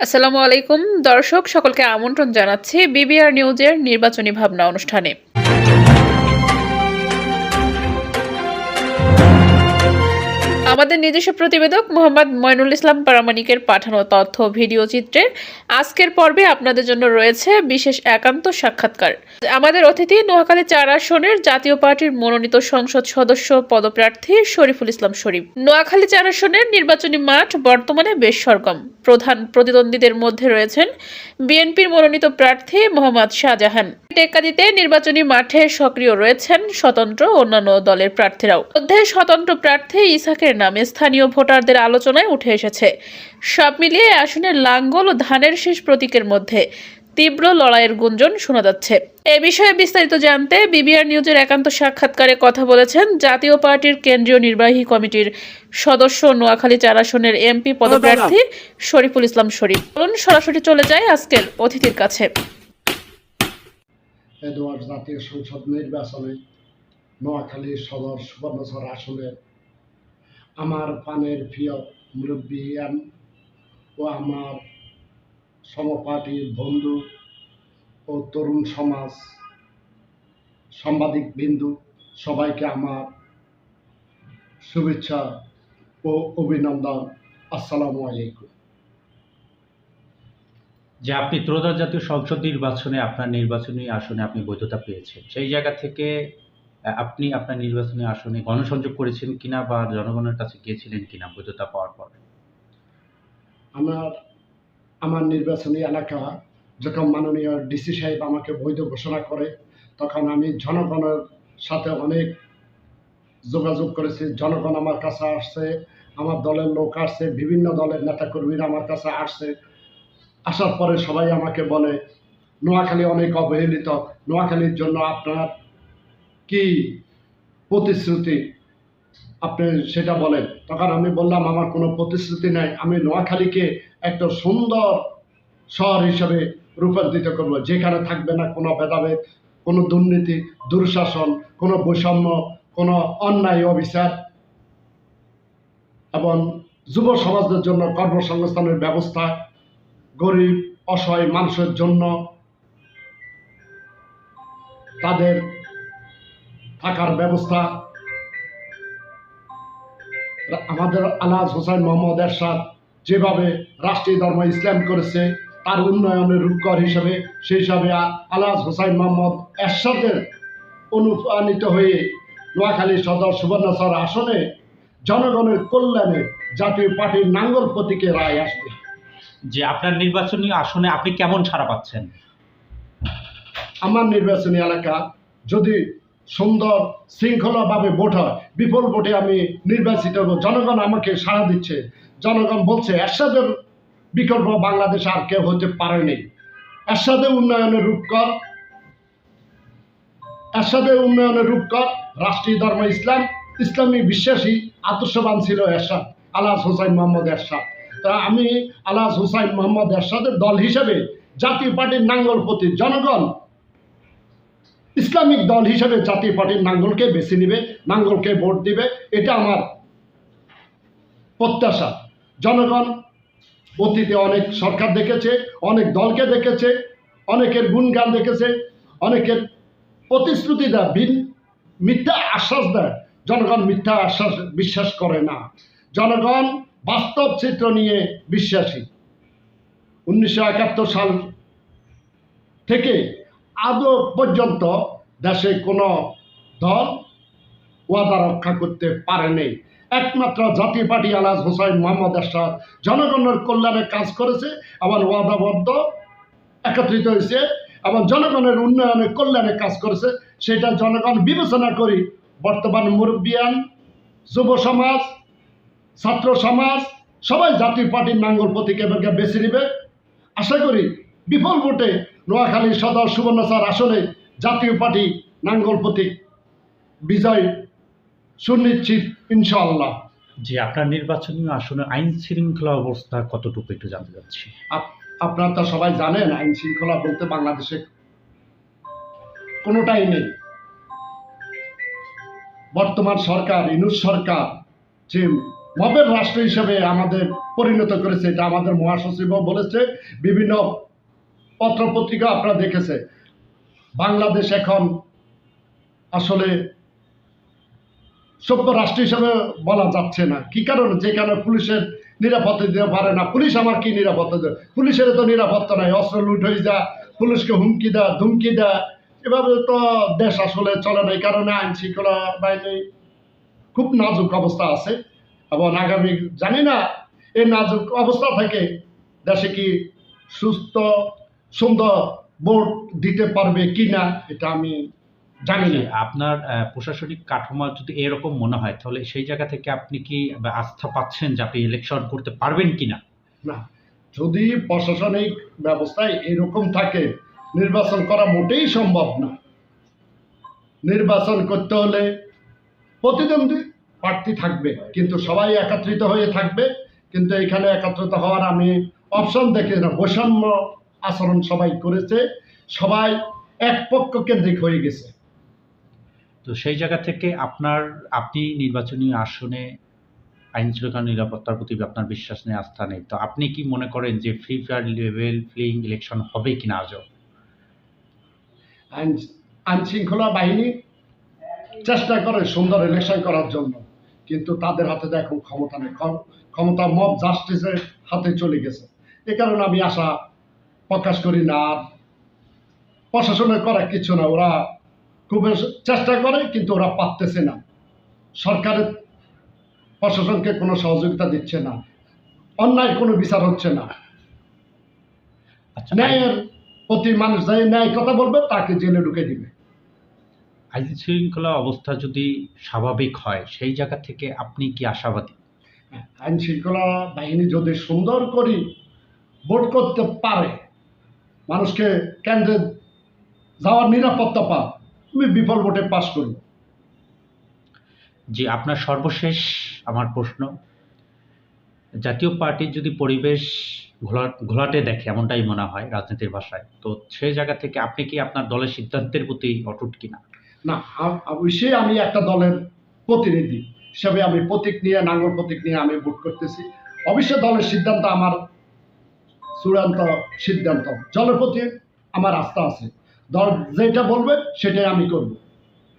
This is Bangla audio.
আসসালামু আলাইকুম দর্শক সকলকে আমন্ত্রণ জানাচ্ছি বিবিআর নিউজের নির্বাচনী ভাবনা অনুষ্ঠানে। আমাদের নিজস্ব প্রতিবেদক মোহাম্মদ মইনুল ইসলাম প্রামাণিকের পাঠানো তথ্য ভিডিও চিত্রে আজকের পর্বে আপনাদের জন্য রয়েছে বিশেষ একান্ত সাক্ষাৎকার। আমাদের অতিথি নোয়াখালী ৪ আসনের জাতীয় পার্টির মনোনীত সংসদ সদস্য পদপ্রার্থী শরীফুল ইসলাম শরীফ। নোয়াখালী ৪ আসনের নির্বাচনী মাঠ বর্তমানে বেশ সরগম। প্রধান প্রতিদ্বন্দ্বীদের মধ্যে রয়েছেন বিএনপির মনোনীত প্রার্থী মোহাম্মদ শাহজাহান। টেক্কা দিতে নির্বাচনী মাঠে সক্রিয় রয়েছেন স্বতন্ত্র অন্যান্য দলের প্রার্থীরাও। মধ্যে স্বতন্ত্র প্রার্থী ইসাকের নামে স্থানীয় ভোটারদের আলোচনায় উঠে এসেছে। সব মিলিয়ে আসনে লাঙ্গল ও ধানের শীষ প্রতীকের মধ্যে তীব্র লড়াইয়ের গুঞ্জন শোনা যাচ্ছে। এ বিষয়ে বিস্তারিত জানতে বিবিআর নিউজের একান্ত সাক্ষাৎকারে কথা বলেছেন জাতীয় পার্টির কেন্দ্রীয় নির্বাহী কমিটির সদস্য নোয়াখালী ৪ আসনের এমপি পদপ্রার্থী শরীফুল ইসলাম শরীফ। চলুন সরাসরি চলে যায় আজকের অতিথির কাছে। এডওয়ার্ড জাতীয় সংসদ নির্বাচনে নোয়াখালী সদর সুবর্ণচর আসনে আমার পানের প্রিয় মুরব্বিয়ান ও আমার সমপার্টির বন্ধু ও তরুণ সমাজ সাংবাদিক বিন্দু সবাইকে আমার শুভেচ্ছা ও অভিনন্দন। আসসালামু আলাইকুম। যে আপনি ত্রয়োদশ জাতীয় সংসদ নির্বাচনে আপনার নির্বাচনী আসনে আপনি বৈধতা পেয়েছেন, সেই জায়গা থেকে আপনি আপনার নির্বাচনী আসনে গণসংযোগ করেছেন কিনা বা জনগণের কাছে গিয়েছিলেন কিনা বৈধতা পাওয়ার পর? আমার নির্বাচনী এলাকা যখন মাননীয় ডিসি সাহেব আমাকে বৈধ ঘোষণা করে, তখন আমি জনগণের সাথে অনেক যোগাযোগ করেছি। জনগণ আমার কাছে আসছে, আমার দলের লোক আসছে, বিভিন্ন দলের নেতাকর্মীরা আমার কাছে আসছে। আসার পরে সবাই আমাকে বলে নোয়াখালী অনেক অবহেলিত, নোয়াখালীর জন্য আপনার কি প্রতিশ্রুতি আপনি সেটা বলেন। তখন আমি বললাম আমার কোনো প্রতিশ্রুতি নাই, আমি নোয়াখালীকে একটা সুন্দর শহর হিসেবে রূপান্তরিত করব, যেখানে থাকবে না কোনো ভেদাভেদ, কোনো দুর্নীতি, দুঃশাসন, কোনো বৈষম্য, কোনো অন্যায় অবিচার, এবং যুব সমাজদের জন্য কর্মসংস্থানের ব্যবস্থা, গরিব অসহায় মানুষের জন্য তাদের থাকার ব্যবস্থা। আমাদের আলহাজ হোসাইন মোহাম্মদ এরশাদ যেভাবে রাষ্ট্রীয় ধর্ম ইসলাম করেছে, তার উন্নয়নের রূপকর হিসেবে সেই হিসাবে আলহাজ হোসাইন মোহাম্মদ এরশাদের অনুপ্রাণিত হয়ে নোয়াখালী সদর সুবর্ণচর আসনে জনগণের কল্যাণে জাতীয় পার্টির নাঙ্গল প্রতীকে রায় আসবে। যে আপনার নির্বাচনী আসনে আপনি কেমন সাড়া পাচ্ছেন? আমার নির্বাচনী এলাকা যদি সুন্দর শৃঙ্খলাভাবে ভোট হয়, বিপুল ভোটে আমি নির্বাচিত হব। জনগণ আমাকে সাড়া দিচ্ছে, জনগণ বলছে এরশাদের বিকল্প বাংলাদেশে আর কেউ হতে পারেনি। এরশাদের উন্নয়নের রূপকর, এরশাদের উন্নয়নের রূপকর রাষ্ট্রীয় ধর্ম ইসলাম, ইসলামী বিশ্বাসী আদর্শবান ছিল এরশাদ, আলহাজ হোসাইন মোহাম্মদ এরশাদ। তা আমি আলহাজ হোসাইন মোহাম্মদ এরশাদের দল হিসেবে জাতীয় পার্টির নাঙ্গল প্রতি জনগণ ইসলামিক দল হিসেবে জাতীয় পার্টির নাঙ্গলকে বেছে নিবে, নাঙ্গলকে ভোট দিবে, এটা আমার প্রত্যাশা। জনগণ অতীতে অনেক সরকার দেখেছে, অনেক দলকে দেখেছে, অনেকের গুণগান দেখেছে, অনেকের প্রতিশ্রুতি দেয়, মিথ্যা আশ্বাস দেয়। জনগণ মিথ্যা আশ্বাস বিশ্বাস করে না, জনগণ বাস্তব চিত্র নিয়ে বিশ্বাসী। 1971 সাল থেকে আদৌ পর্যন্ত দেশে কোনো দল ওয়াদা রক্ষা করতে পারেনি। একমাত্র জাতীয় পার্টি আলহাজ হোসাইন মোহাম্মদ এরশাদ জনগণের কল্যাণে কাজ করেছে এবং ওয়াদাবদ্ধ একত্রিত হয়েছে এবং জনগণের উন্নয়নের কল্যাণে কাজ করেছে। সেটা জনগণ বিবেচনা করি বর্তমান মুরব্বিয়ান, যুব সমাজ, ছাত্র সমাজ সবাই জাতীয় পার্টির নাঙ্গল প্রতীকে বেছে নেবে। আশা করি বিপুল ভোটে নোয়াখালী সদর সুবর্ণচর আসনে জাতীয় পার্টি নাঙ্গল প্রতীক বিজয় সুনিশ্চিত ইনশাআল্লাহ। যে আপনার নির্বাচনী আসনে আইন শৃঙ্খলা অবস্থা কতটুকু একটু জানতে চাচ্ছি। আপনারা তো সবাই জানেন আইন শৃঙ্খলা বলতে বাংলাদেশে কোনোটাই নেই। বর্তমান সরকার, ইউনূস সরকার যে মবের রাষ্ট্র হিসেবে আমাদের পরিণত করেছে। এটা আমাদের মহাসচিবও বলেছে, বিভিন্ন পত্রপত্রিকা আপনারা দেখেছে। বাংলাদেশ এখন আসলে সভ্য রাষ্ট্র হিসেবে বলা যাচ্ছে না। কি কারণে? যেখানে পুলিশের নিরাপত্তা দিতে পারে না। পুলিশ আমার কি নিরাপত্তা দেয়? পুলিশের তো নিরাপত্তা নাই, অস্ত্র লুট হয়ে যা, পুলিশকে হুমকি দেয়, ধুমকি দেয়, এভাবে তো দেশ আসলে চলে না। এই কারণে আইন শৃঙ্খলা বাহিনী খুব নাজুক অবস্থা আছে। এবং আগামী জানি না এই নাজুক অবস্থা থেকে দেশে কি সুস্থ সুন্দর ভোট দিতে পারবে কিনা এটা আমি জানি না। আপনার প্রশাসনিক কাঠামো যদি এরকম মনে হয়, তাহলে সেই জায়গা থেকে আপনি কি আস্থা পাচ্ছেন যে আপনি ইলেকশন করতে পারবেন কিনা? না, যদি প্রশাসনিক ব্যবস্থায় এরকম থাকে, নির্বাচন করা মোটেই সম্ভব না। নির্বাচন করতে হলে প্রতিদ্বন্দ্বী প্রার্থী থাকবে, কিন্তু সবাই একত্রিত হয়ে থাকবে। কিন্তু এখানে একত্রিত হওয়ার আমি অপশন দেখি না। বৈষম্য আচরণ সবাই করেছে, সবাই এক পক্ষ কেন্দ্রিক হয়ে গেছে। তো সেই জায়গা থেকে আপনি নির্বাচনী আসনে আইন শৃঙ্খলা নিরাপত্তার প্রতি আপনার বিশ্বাস নেই, আস্থা নেই। তো আপনি কি মনে করেন যে free fair level playing election হবে কিনা আজও? আইন আইন শৃঙ্খলা বাহিনী চেষ্টা করে সুন্দর ইলেকশন করার জন্য, কিন্তু তাদের হাতে তো এখন ক্ষমতা নেই। ক্ষমতা মব জাস্টিসের হাতে চলে গেছে। এ কারণে আমি আশা প্রকাশ করি না। আর প্রশাসনের করার কিছু না, ওরা খুব চেষ্টা করে কিন্তু ওরা পারতেছে না। সরকারের প্রশাসনকে কোনো সহযোগিতা দিচ্ছে না, অন্যায় কোনো বিচার হচ্ছে না। আচ্ছা, ন্যায়ের প্রতি মানুষ যে ন্যায় কথা বলবে তাকে জেলে ঢুকে দিবে। আইন শৃঙ্খলা অবস্থা যদি স্বাভাবিক হয়, সেই জায়গা থেকে আপনি কি আশাবাদী? আইন শৃঙ্খলা বাহিনী যদি সুন্দর করে ভোট করতে পারে, মানুষকে কেন্দ্রে যাওয়ার নিরাপত্তা পায়, তুমি বিফল ভোটে পাশ করবে। যে আপনার সর্বশেষ আমার প্রশ্ন, জাতীয় পার্টির যদি পরিবেশ ঘোলাটে দেখে, এমনটাই মনে হয় রাজনীতির ভাষায়, তো সেই জায়গা থেকে আপনি কি আপনার দলের সিদ্ধান্তের প্রতি অটুট কিনা? না, অবশ্যই আমি একটা দলের প্রতিনিধি হিসাবে আমি প্রতীক নিয়ে, নাঙ্গল প্রতীক নিয়ে আমি ভোট করতেছি। অবশ্যই দলের সিদ্ধান্ত আমার চূড়ান্ত সিদ্ধান্ত। দলের প্রতি আমার আস্থা আছে। দল যেটা বলবে সেটাই আমি করব।